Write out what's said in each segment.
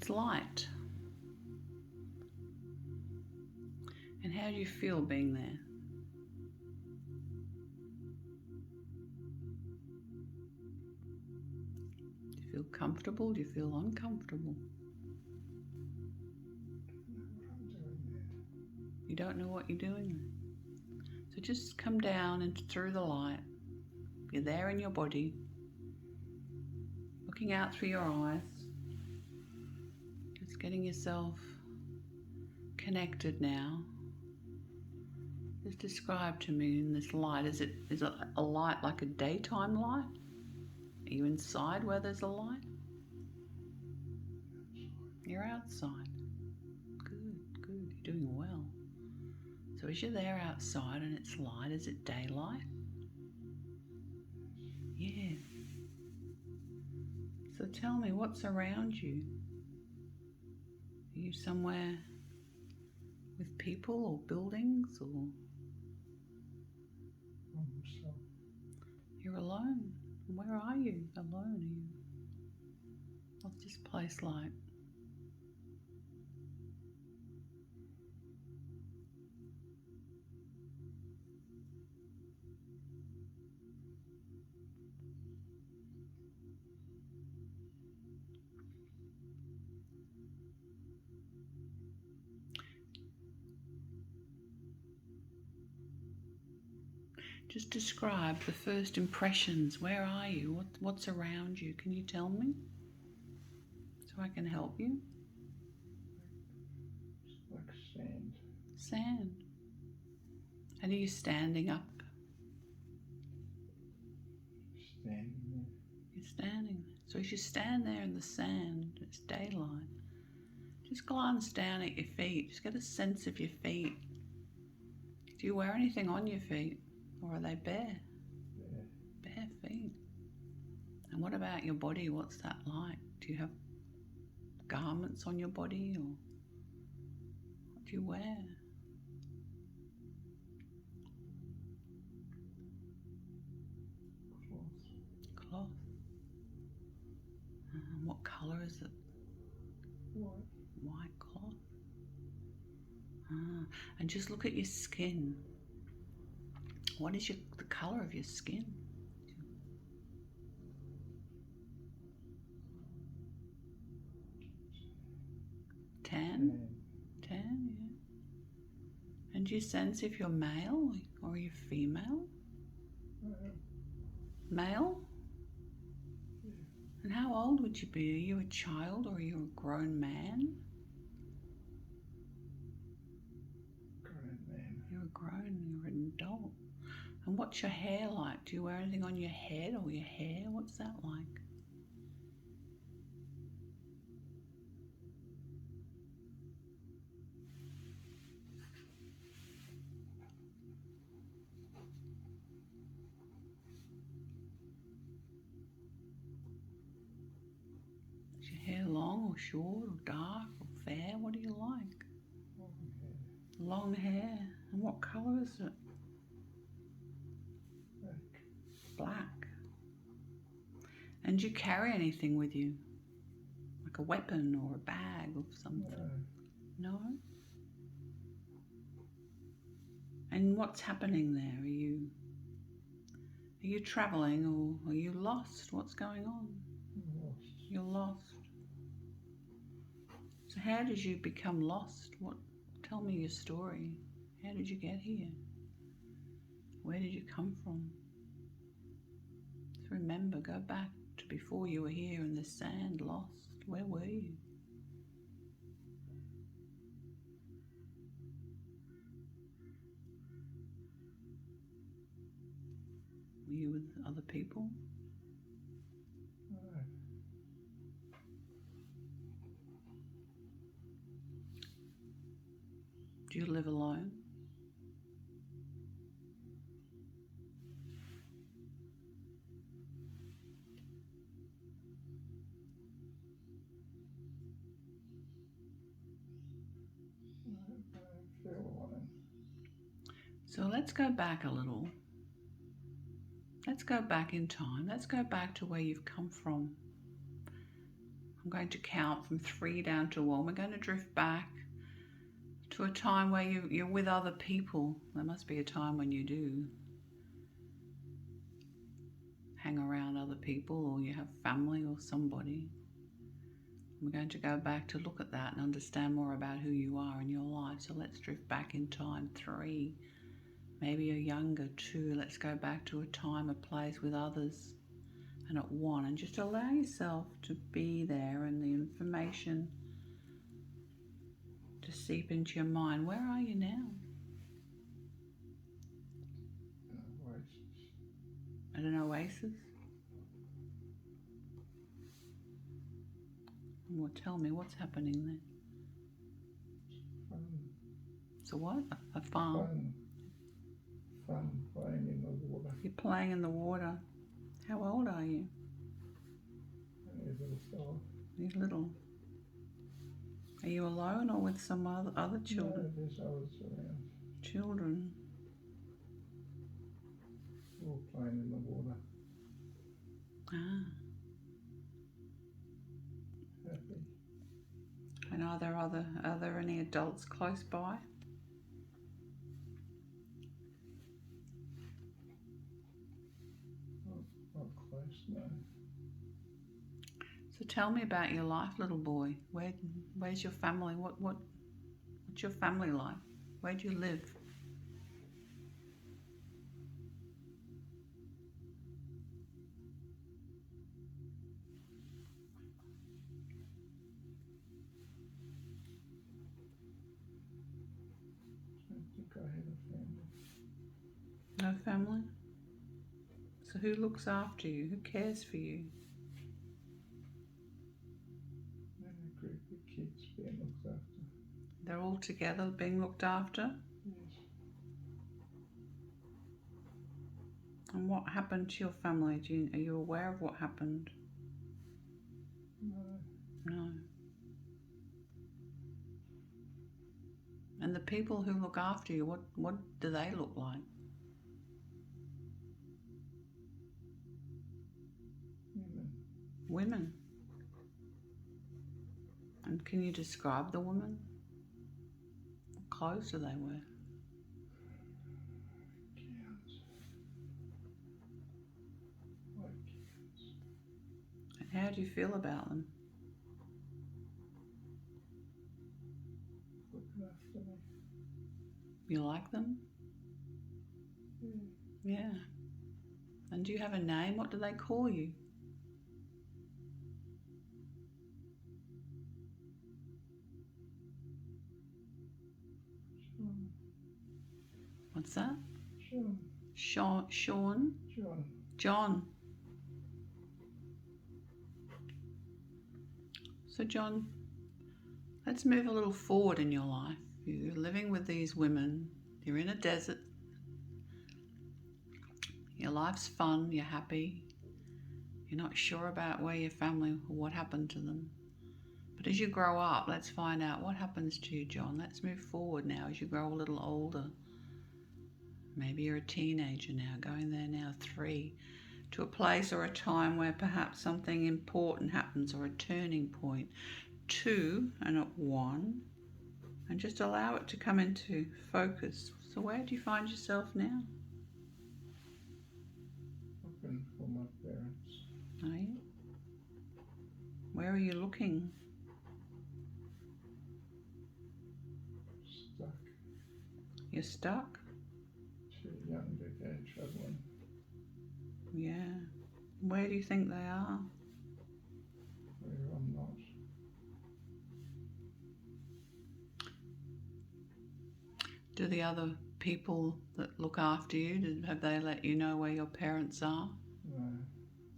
this light. And how do you feel being there? Do you feel comfortable? Do you feel uncomfortable? You don't know what you're doing. So just come down and through the light. You're there in your body, looking out through your eyes, just getting yourself connected now. Just describe to me in this light, is it a light like a daytime light? Are you inside where there's a light? You're outside. Good, you're doing well. So as you're there outside and it's light, is it daylight? Yeah. So tell me, what's around you? Are you somewhere with people or buildings, or you're alone? Where are you? Alone? Are you? What's this place like? Just describe the first impressions. Where are you? What's around you? Can you tell me? So I can help you. It's like sand. Sand. And are you standing up? Standing there. You're standing there. So as you stand there in the sand, it's daylight. Just glance down at your feet. Just get a sense of your feet. Do you wear anything on your feet? Or are they bare? Bare feet. And what about your body? What's that like? Do you have garments on your body, or what do you wear? Cloth. And what colour is it? White. White cloth. And just look at your skin. What is the colour of your skin? Tan? Tan, yeah. And do you sense if you're male or are you female? Male? Yeah. And how old would you be? Are you a child or are you a grown man? Grown man. You're an adult. And what's your hair like? Do you wear anything on your head or your hair? What's that like? Is your hair long or short or dark or fair? What do you like? Long hair. And what colour is it? Black. And do you carry anything with you? Like a weapon or a bag or something? No? And what's happening there? Are you travelling or are you lost? What's going on? Lost. You're lost. So how did you become lost? Tell me your story. How did you get here? Where did you come from? So remember, go back to before you were here in the sand, lost. Where were you? Were you with other people? No. Do you live alone? I feel alone. So let's go back a little. Let's go back in time. Let's go back to where you've come from. I'm going to count from 3 down to 1. We're going to drift back to a time where you're with other people. There must be a time when you do hang around other people, or you have family or somebody. We're going to go back to look at that and understand more about who you are in your life. So let's drift back in time. 3. Maybe you're younger. 2. Let's go back to a time, a place with others. And at 1, and just allow yourself to be there and the information to seep into your mind. Where are you now? Oasis. At an oasis? Well, tell me, what's happening there? Fun. So what? A farm? Fun playing in the water. You're playing in the water. How old are you? Only a little fella. You're little. Are you alone or with some other children? No, there's others around. Children. All playing in the water. Ah. Happy. And are there any adults close by? Not close, no. So tell me about your life, little boy. Where's your family? What's your family like? Where do you live? I think I had a family. No family? So who looks after you? Who cares for you? And a group of kids being looked after. They're all together being looked after? Yes. And what happened to your family? Are you aware of what happened? No. No. And the people who look after you, what do they look like? Women. And can you describe the women? What clothes do they wear? Gowns. White gowns. And how do you feel about them? Looking after me. You like them? Yeah. And do you have a name? What do they call you? Sean. What's that? Sean. Sean? John. John. So John, let's move a little forward in your life. You're living with these women. You're in a desert. Your life's fun. You're happy. You're not sure about where your family or what happened to them. But as you grow up, let's find out what happens to you, John. Let's move forward now as you grow a little older. Maybe you're a teenager now, going there now, 3, to a place or a time where perhaps something important happens or a turning point. 2, and at 1, and just allow it to come into focus. So where do you find yourself now? Looking for my parents. Are you? Where are you looking? Stuck. You're stuck? Too young to go travelling. Yeah. Where do you think they are? Where I'm not. Do the other people that look after you, have they let you know where your parents are? No.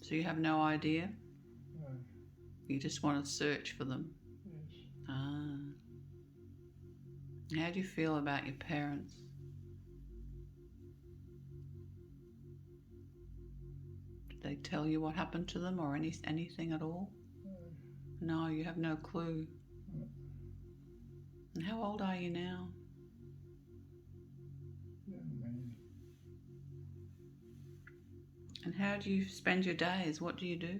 So you have no idea? No. You just want to search for them? Yes. Ah. How do you feel about your parents? Did they tell you what happened to them or anything at all? No. No, you have no clue. No. And how old are you now? Young man. And how do you spend your days? What do you do?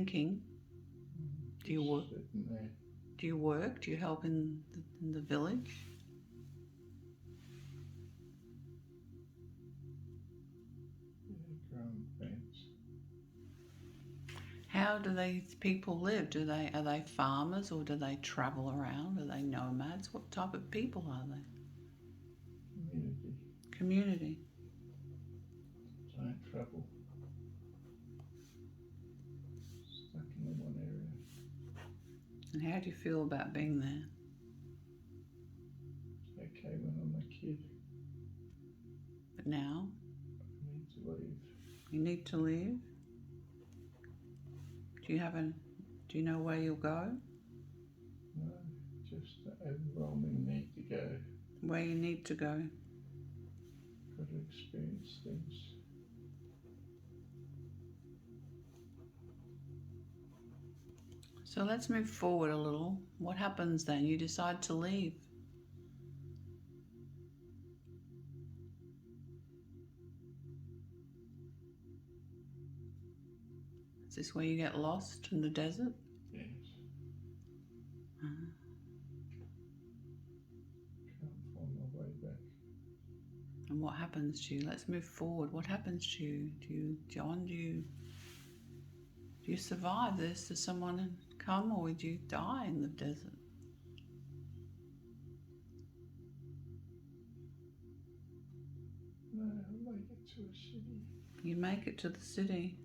thinking? Do you work? Sitting there. Do you work? Do you help in the village? Yeah, growing plants. How do these people live? Are they farmers, or do they travel around? Are they nomads? What type of people are they? Community. Community. Don't travel. Stuck in one area. And how do you feel about being there? It's okay when I'm a kid. But now I need to leave. you need to leave. Do you know where you'll go? No, just the overwhelming need to go. Where you need to go? Got to experience things. So let's move forward a little. What happens then? You decide to leave. Is this where you get lost in the desert? Yes. Uh-huh. Can't find my way back. And what happens to you? Let's move forward. What happens to you? John, do you survive this? Does someone come, or would you die in the desert? No, I'll make it to a city. You make it to the city.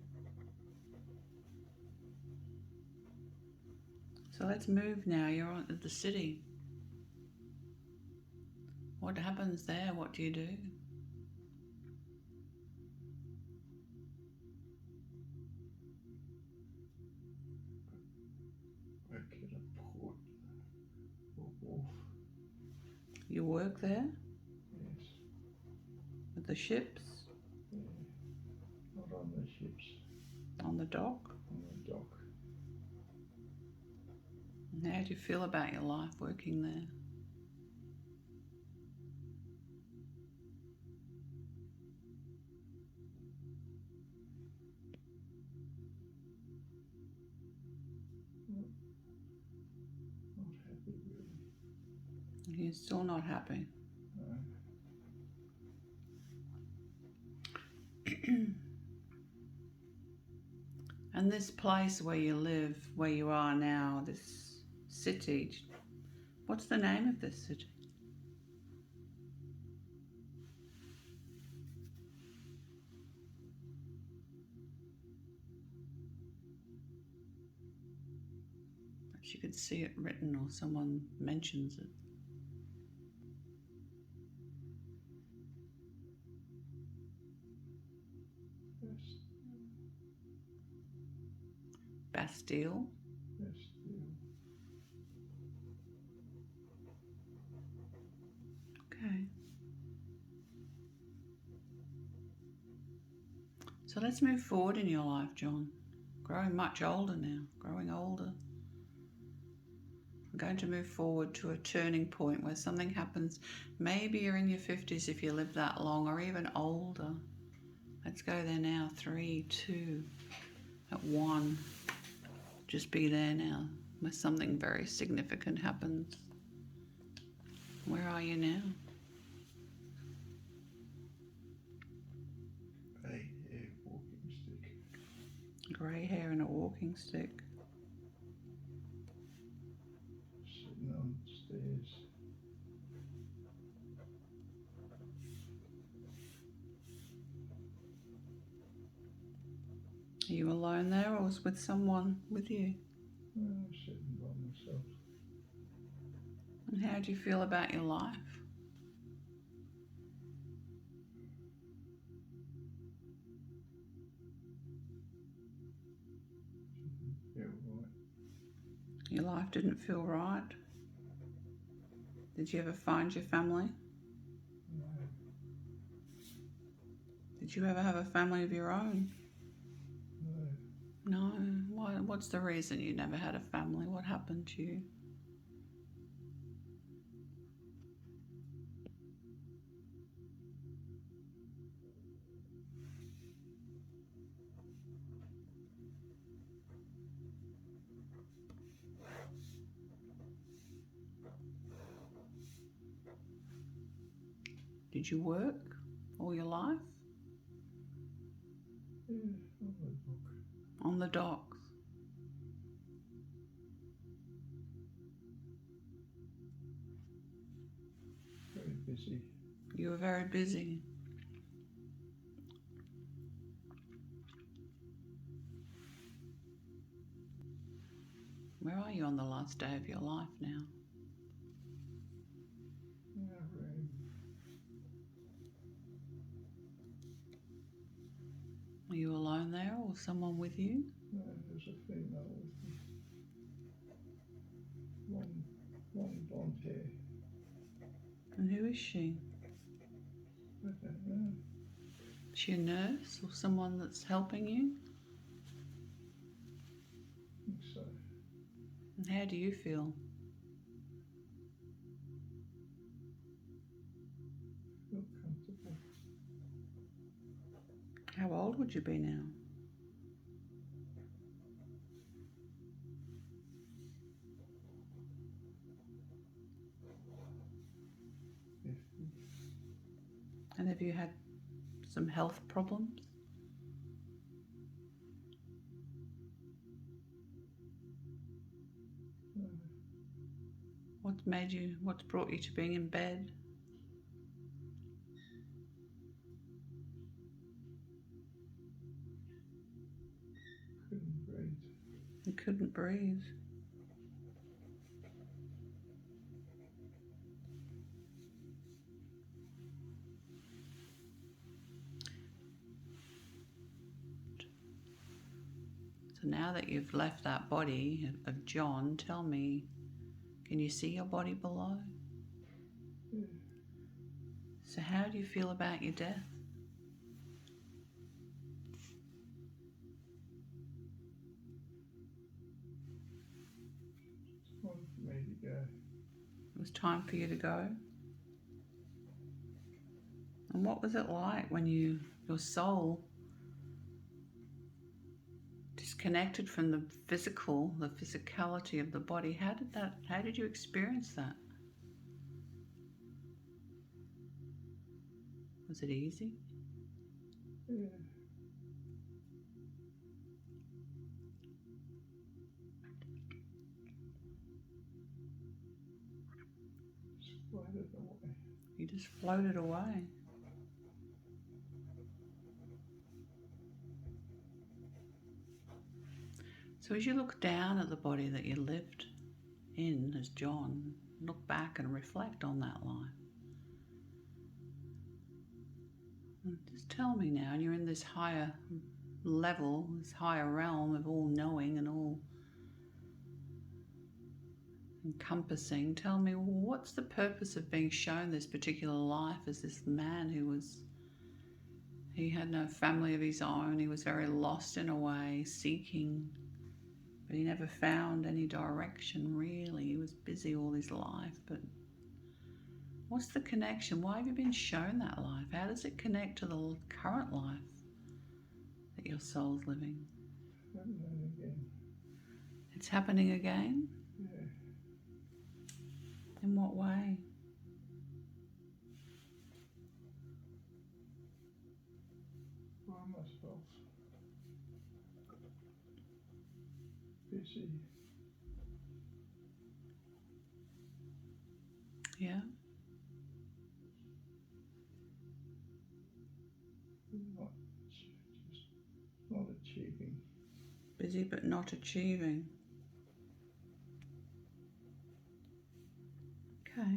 So let's move now. You're on at the city. What happens there? What do you do? Work at a port or wharf. You work there Yes. with the ships Yeah. Not on the ships. on the dock. On the dock. And how do you feel about your life working there? Not happy really. You're still not happy. No. And this place where you live, where you are now, this city, what's the name of this city? Perhaps you could see it written, or someone mentions it. Bastille. Bastille. Okay. So let's move forward in your life, John. Growing much older now, growing older. We're going to move forward to a turning point where something happens. Maybe you're in your 50s if you live that long, or even older. Let's go there now. 3, 2, at 1. Just be there now, where something very significant happens. Where are you now? Grey hair, walking stick. Grey hair and a walking stick. Sitting on stairs. Are you alone there, or was with someone with you? No, sitting by myself. And how do you feel about your life? Didn't feel right. Your life didn't feel right? Did you ever find your family? No. Did you ever have a family of your own? No. No. What's the reason you never had a family? What happened to you? Did you work all your life? Yeah, on the dock. On the docks. Very busy. You were very busy. Where are you on the last day of your life now? In a room. Are you alone there or someone with you? No, there's a female with me. Long blonde hair. And who is she? I don't know. Is she a nurse or someone that's helping you? I think so. And how do you feel? Feel comfortable. How old would you be now? 50. And have you had some health problems? No, What's brought you to being in bed? couldn't breathe. You couldn't breathe. So now that you've left that body of John, tell me, can you see your body below? Yeah. So how do you feel about your death? It's time for me to go. It was time for you to go. And what was it like when your soul disconnected from the physicality of the body? How did you experience that? Was it easy? Yeah. Just floated away. You just floated away. So as you look down at the body that you lived in as John, look back and reflect on that life. And just tell me now, and you're in this higher level, this higher realm of all knowing and all encompassing. Tell me, what's the purpose of being shown this particular life as this man he had no family of his own, he was very lost in a way, seeking, but he never found any direction really. He was busy all his life, but what's the connection? Why have you been shown that life? How does it connect to the current life that your soul's living? Happening again. It's happening again? Yeah. In what way? By myself. Busy. Yeah? Not achieving. Busy but not achieving. Okay.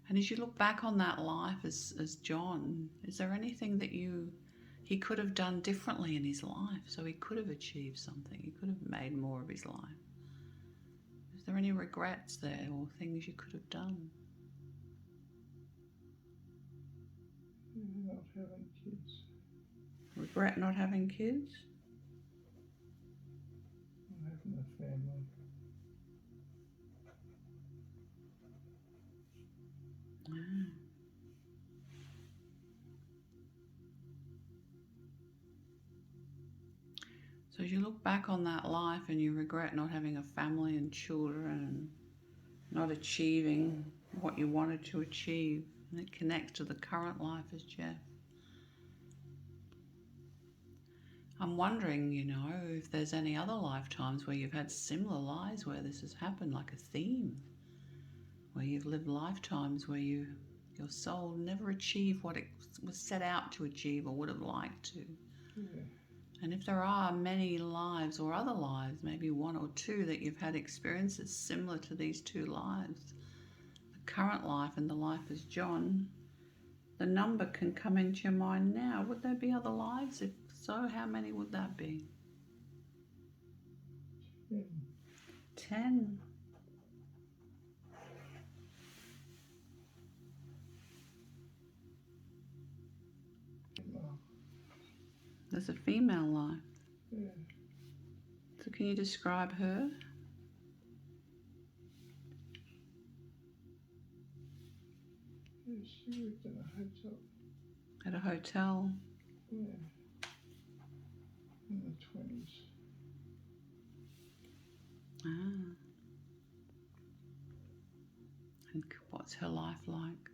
And as you look back on that life as John, is there anything that he could have done differently in his life so he could have achieved something? He could have made more of his life. Is there any regrets there or things you could have done? Not having kids. Regret not having kids? Not having a family. Yeah. So as you look back on that life and you regret not having a family and children and not achieving what you wanted to achieve. And it connects to the current life as Jeff. I'm wondering, if there's any other lifetimes where you've had similar lives where this has happened, like a theme, where you've lived lifetimes where your soul never achieved what it was set out to achieve or would have liked to. Yeah. And if there are many lives or other lives, maybe one or two, that you've had experiences similar to these two lives, the current life and the life as John, the number can come into your mind now. Would there be other lives? If so, how many would that be? 10. There's a female life. Yeah. So can you describe her? Yeah, she worked in a hotel. At a hotel. Yeah. In the 20s. Ah. And what's her life like?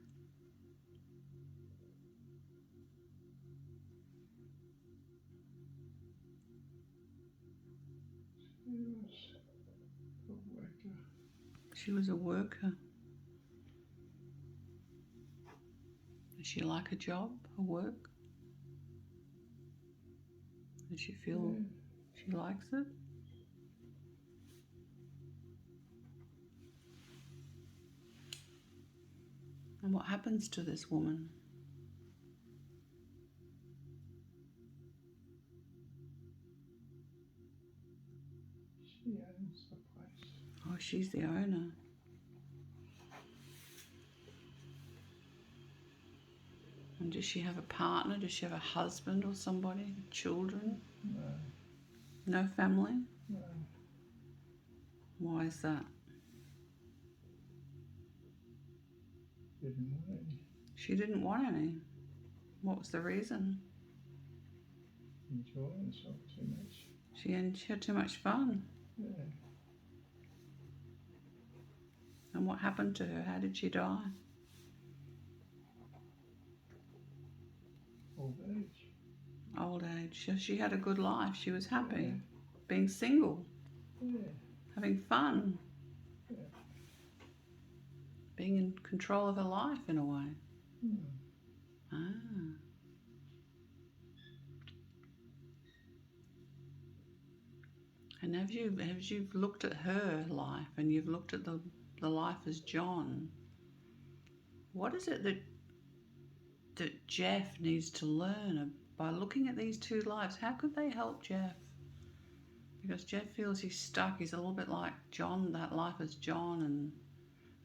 She was a worker. She was a worker. Does she like her job, her work? Does she feel she likes it? And what happens to this woman? She owns the place. Oh, she's the owner. And does she have a partner? Does she have a husband or somebody? Children? No. No family? No. Why is that? Didn't want any. She didn't want any. What was the reason? Enjoying herself too much. She had too much fun. Yeah. And what happened to her? How did she die? Old age. Old age. So she had a good life. She was happy. Yeah. Being single. Yeah. Having fun. Yeah. Being in control of her life in a way. Ah. And have you looked at her life and you've looked at the life as John? What is it that Jeff needs to learn by looking at these two lives? How could they help Jeff? Because Jeff feels he's stuck. He's a little bit like John, that life as John,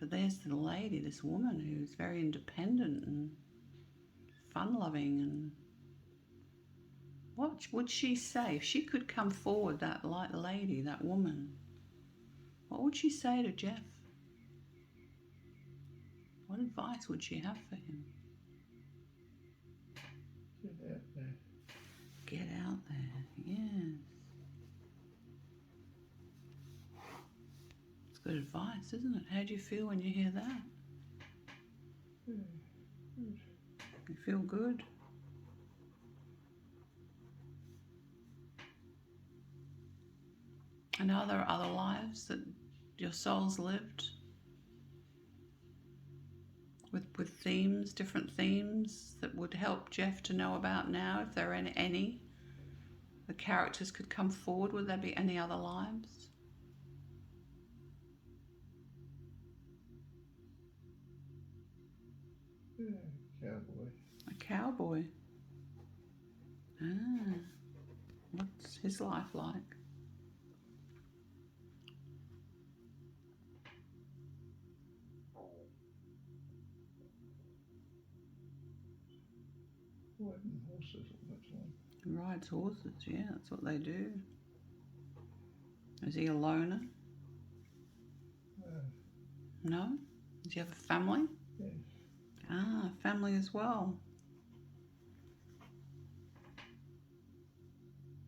but there's the lady, this woman who's very independent and fun-loving. And what would she say if she could come forward, that lady, that woman? What would she say to Jeff? What advice would she have for him? Get out there. Get out there, yes. It's good advice, isn't it? How do you feel when you hear that? Yeah. Good. You feel good? And are there other lives that your soul's lived? With themes, different themes that would help Jeff to know about now, if there are any? The characters could come forward. Would there be any other lives? Yeah. Cowboy. A cowboy. Ah. What's his life like? Riding horses all the time. He rides horses, yeah, that's what they do. Is he a loner? No? Does he have a family? Yes. Ah, family as well.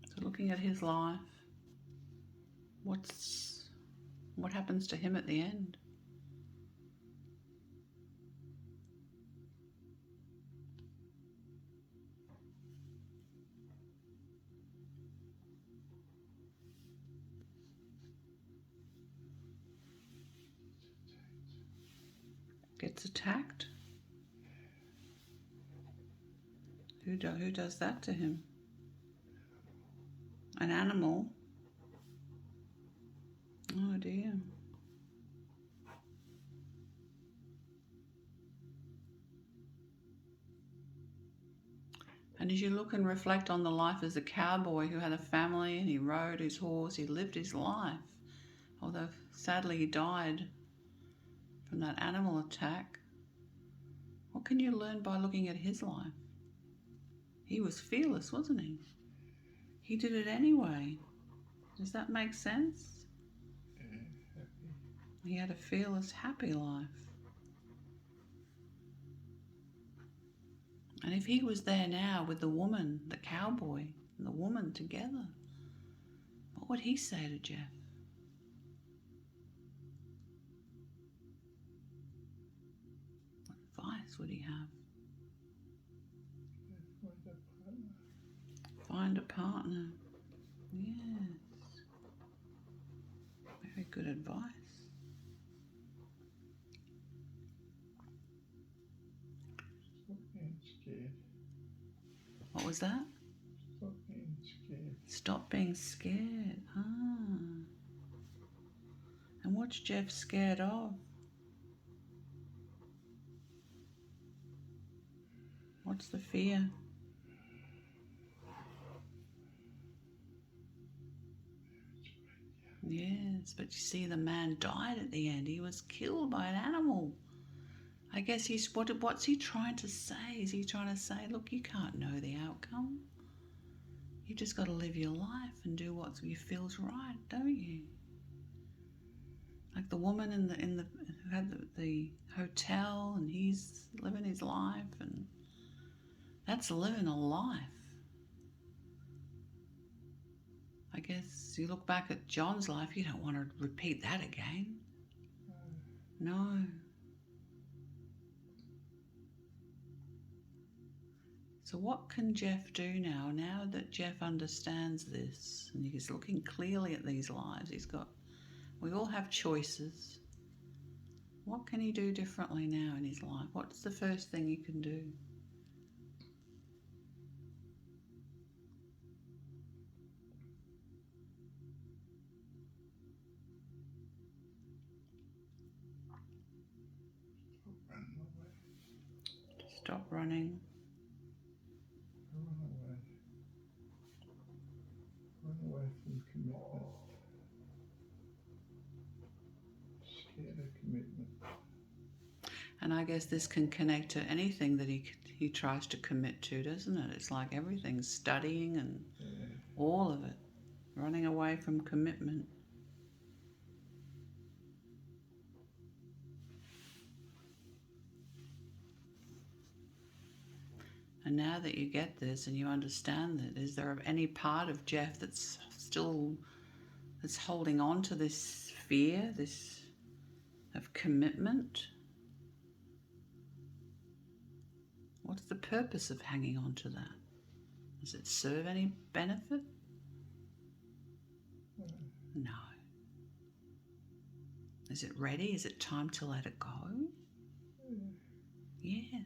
So looking at his life, what happens to him at the end? gets attacked. Who does that to him? An animal? Oh dear. And as you look and reflect on the life as a cowboy who had a family and he rode his horse, he lived his life, although sadly he died from that animal attack, what can you learn by looking at his life? He was fearless, wasn't he? He did it anyway. Does that make sense? Yeah, happy. He had a fearless, happy life. And if he was there now with the woman, the cowboy, and the woman together, what would he say to Jeff? What advice would he have? Find a partner. Yes. Very good advice. Stop being scared. What was that? Stop being scared. Stop being scared. And what's Jeff scared of? What's the fear? Yes, but you see, the man died at the end. He was killed by an animal. I guess what's he trying to say? Is he trying to say, look, you can't know the outcome. You just got to live your life and do what you feels right, don't you? Like the woman who had the hotel, and he's living his life, and that's living a life. I guess you look back at John's life, you don't want to repeat that again. No. So what can Jeff do now that Jeff understands this and he's looking clearly at these lives? We all have choices. What can he do differently now in his life? What's the first thing he can do? Stop running away. Stop running. Run away. Run away from commitment. Scared of commitment. And I guess this can connect to anything that he tries to commit to, doesn't it? It's like everything, studying and all of it, running away from commitment. And now that you get this and you understand that, is there any part of Jeff that's holding on to this fear, this of commitment? What's the purpose of hanging on to that? Does it serve any benefit? No. Is it ready? Is it time to let it go? Yes.